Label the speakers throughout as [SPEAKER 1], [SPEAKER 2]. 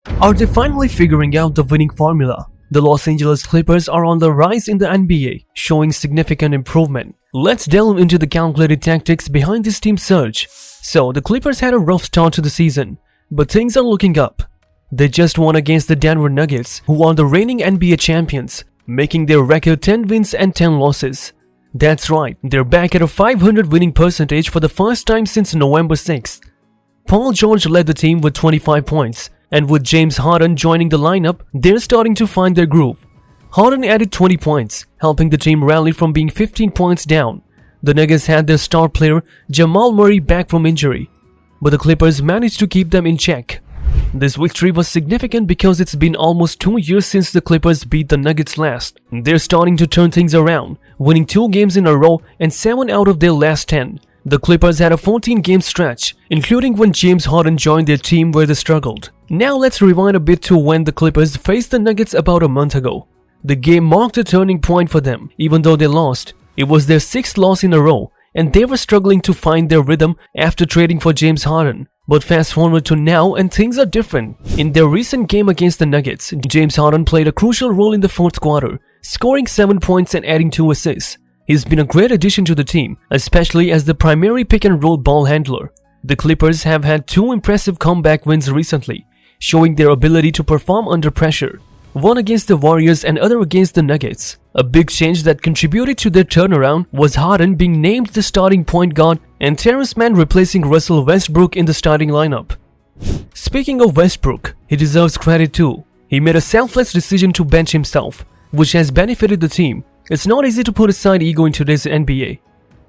[SPEAKER 1] Are they finally figuring out the winning formula? The Los Angeles Clippers are on the rise in the NBA, showing significant improvement. Let's delve into the calculated tactics behind this team's surge. So, the Clippers had a rough start to the season, but things are looking up. They just won against the Denver Nuggets, who are the reigning NBA champions, making their record 10 wins and 10 losses. That's right, they're back at a 500 winning percentage for the first time since November 6th. Paul George led the team with 25 points, and with James Harden joining the lineup, they're starting to find their groove. Harden added 20 points, helping the team rally from being 15 points down. The Nuggets had their star player Jamal Murray back from injury, but the Clippers managed to keep them in check. This victory was significant because it's been almost 2 years since the Clippers beat the Nuggets last. They're starting to turn things around, winning 2 games in a row and 7 out of their last 10. The Clippers had a 14-game stretch, including when James Harden joined their team where they struggled. Now let's rewind a bit to when the Clippers faced the Nuggets about a month ago. The game marked a turning point for them, even though they lost. It was their 6th loss in a row, and they were struggling to find their rhythm after trading for James Harden. But fast forward to now and things are different. In their recent game against the Nuggets, James Harden played a crucial role in the 4th quarter, scoring 7 points and adding 2 assists. He's been a great addition to the team, especially as the primary pick-and-roll ball handler. The Clippers have had 2 impressive comeback wins recently, showing their ability to perform under pressure. One against the Warriors and other against the Nuggets. A big change that contributed to their turnaround was Harden being named the starting point guard and Terrence Mann replacing Russell Westbrook in the starting lineup. Speaking of Westbrook, he deserves credit too. He made a selfless decision to bench himself, which has benefited the team. It's not easy to put aside ego in today's NBA.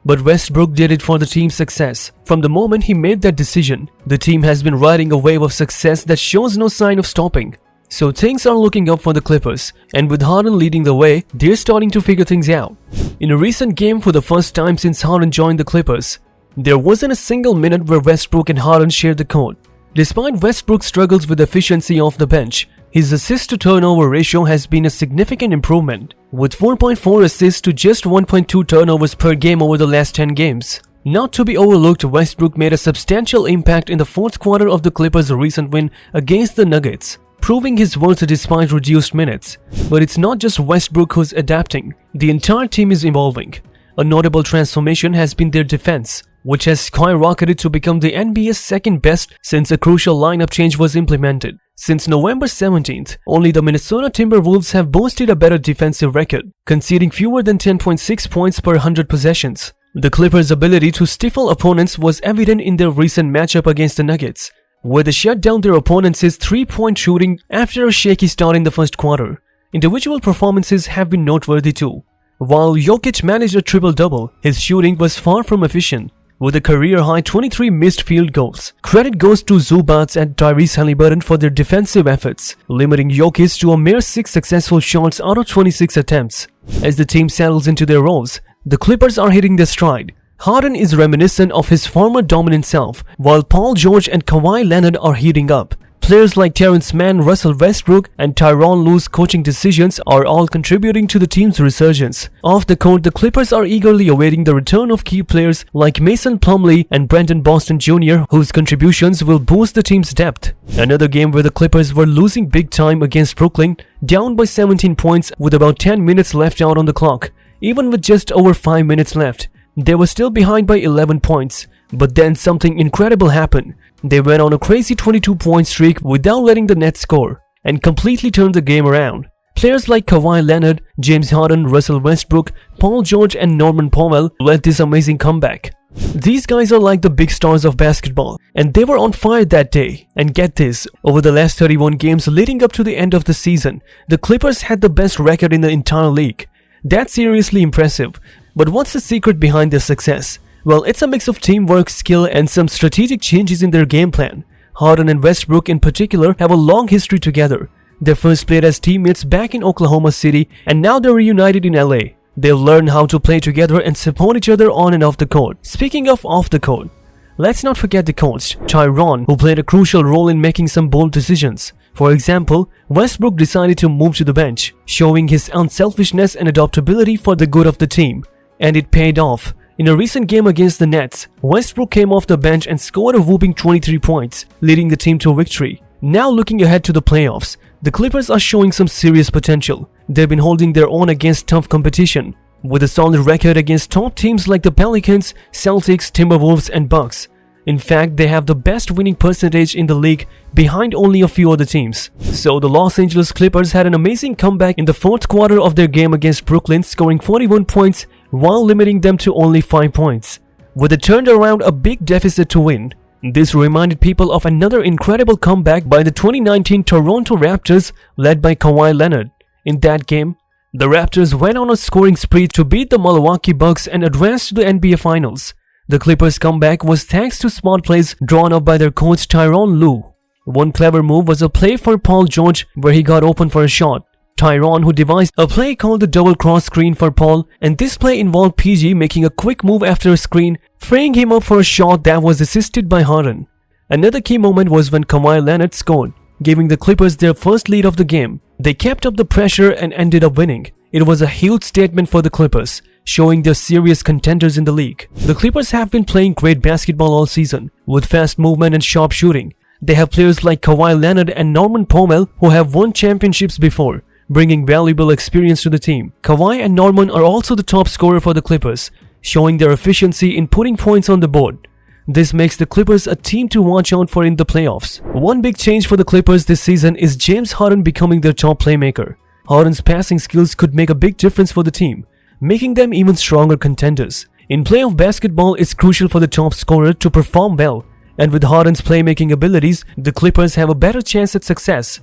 [SPEAKER 1] But Westbrook did it for the team's success. From the moment he made that decision, the team has been riding a wave of success that shows no sign of stopping. So things are looking up for the Clippers, and with Harden leading the way, they're starting to figure things out. In a recent game for the first time since Harden joined the Clippers, there wasn't a single minute where Westbrook and Harden shared the court. Despite Westbrook's struggles with efficiency off the bench, his assist-to-turnover ratio has been a significant improvement, with 4.4 assists to just 1.2 turnovers per game over the last 10 games. Not to be overlooked, Westbrook made a substantial impact in the 4th quarter of the Clippers' recent win against the Nuggets, proving his worth despite reduced minutes. But it's not just Westbrook who's adapting, the entire team is evolving. A notable transformation has been their defense, which has skyrocketed to become the NBA's 2nd best since a crucial lineup change was implemented. Since November 17th, only the Minnesota Timberwolves have boasted a better defensive record, conceding fewer than 10.6 points per 100 possessions. The Clippers' ability to stifle opponents was evident in their recent matchup against the Nuggets, where they shut down their opponents' 3-point shooting after a shaky start in the 1st quarter. Individual performances have been noteworthy too. While Jokic managed a triple-double, his shooting was far from efficient, with a career-high 23 missed field goals. Credit goes to Zubac and Tyrese Haliburton for their defensive efforts, limiting Jokic to a mere 6 successful shots out of 26 attempts. As the team settles into their roles, the Clippers are hitting their stride. Harden is reminiscent of his former dominant self, while Paul George and Kawhi Leonard are heating up. Players like Terrence Mann, Russell Westbrook, and Tyronn Lue's coaching decisions are all contributing to the team's resurgence. Off the court, the Clippers are eagerly awaiting the return of key players like Mason Plumlee and Brandon Boston Jr., whose contributions will boost the team's depth. Another game where the Clippers were losing big time against Brooklyn, down by 17 points with about 10 minutes left out on the clock. Even with just over 5 minutes left, they were still behind by 11 points, but then something incredible happened. They went on a crazy 22-point streak without letting the Nets score, and completely turned the game around. Players like Kawhi Leonard, James Harden, Russell Westbrook, Paul George and Norman Powell led this amazing comeback. These guys are like the big stars of basketball, and they were on fire that day. And get this, over the last 31 games leading up to the end of the season, the Clippers had the best record in the entire league. That's seriously impressive. But what's the secret behind their success? Well, it's a mix of teamwork, skill, and some strategic changes in their game plan. Harden and Westbrook in particular have a long history together. They first played as teammates back in Oklahoma City, and now they're reunited in LA. They've learned how to play together and support each other on and off the court. Speaking of off the court, let's not forget the coach, Tyronn, who played a crucial role in making some bold decisions. For example, Westbrook decided to move to the bench, showing his unselfishness and adaptability for the good of the team. And it paid off. In a recent game against the Nets, Westbrook came off the bench and scored a whooping 23 points, leading the team to victory. Now looking ahead to the playoffs, the Clippers are showing some serious potential. They've been holding their own against tough competition, with a solid record against top teams like the Pelicans, Celtics, Timberwolves and Bucks. In fact, they have the best winning percentage in the league behind only a few other teams. So the Los Angeles Clippers had an amazing comeback in the fourth quarter of their game against Brooklyn, scoring 41 points while limiting them to only 5 points. With they turned around a big deficit to win. This reminded people of another incredible comeback by the 2019 Toronto Raptors led by Kawhi Leonard. In that game, the Raptors went on a scoring spree to beat the Milwaukee Bucks and advance to the NBA Finals. The Clippers' comeback was thanks to smart plays drawn up by their coach Tyronn Lue. One clever move was a play for Paul George where he got open for a shot. Tyronn, who devised a play called the double cross screen for Paul, and this play involved PG making a quick move after a screen, freeing him up for a shot that was assisted by Harden. Another key moment was when Kawhi Leonard scored, giving the Clippers their first lead of the game. They kept up the pressure and ended up winning. It was a huge statement for the Clippers, showing they're serious contenders in the league. The Clippers have been playing great basketball all season, with fast movement and sharp shooting. They have players like Kawhi Leonard and Norman Powell who have won championships before, bringing valuable experience to the team. Kawhi and Norman are also the top scorer for the Clippers, showing their efficiency in putting points on the board. This makes the Clippers a team to watch out for in the playoffs. One big change for the Clippers this season is James Harden becoming their top playmaker. Harden's passing skills could make a big difference for the team, making them even stronger contenders. In playoff basketball, it's crucial for the top scorer to perform well, and with Harden's playmaking abilities, the Clippers have a better chance at success.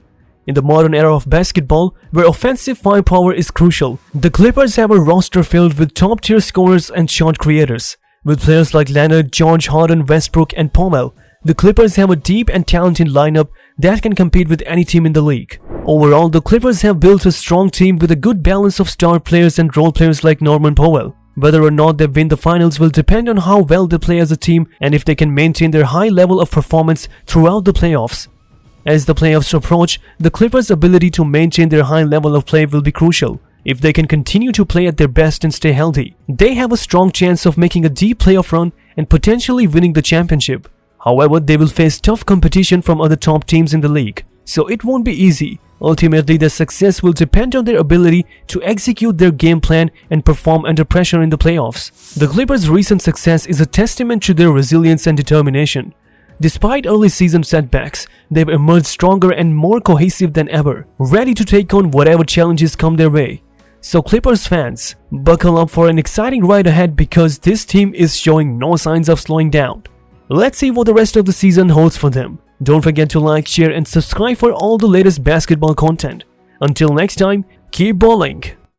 [SPEAKER 1] In the modern era of basketball, where offensive firepower is crucial, the Clippers have a roster filled with top-tier scorers and shot creators. With players like Leonard, George, Harden, Westbrook, and Powell, the Clippers have a deep and talented lineup that can compete with any team in the league. Overall, the Clippers have built a strong team with a good balance of star players and role players like Norman Powell. Whether or not they win the finals will depend on how well they play as a team and if they can maintain their high level of performance throughout the playoffs. As the playoffs approach, the Clippers' ability to maintain their high level of play will be crucial. If they can continue to play at their best and stay healthy, they have a strong chance of making a deep playoff run and potentially winning the championship. However, they will face tough competition from other top teams in the league, so it won't be easy. Ultimately, their success will depend on their ability to execute their game plan and perform under pressure in the playoffs. The Clippers' recent success is a testament to their resilience and determination. Despite early season setbacks, they've emerged stronger and more cohesive than ever, ready to take on whatever challenges come their way. So Clippers fans, buckle up for an exciting ride ahead because this team is showing no signs of slowing down. Let's see what the rest of the season holds for them. Don't forget to like, share and subscribe for all the latest basketball content. Until next time, keep balling.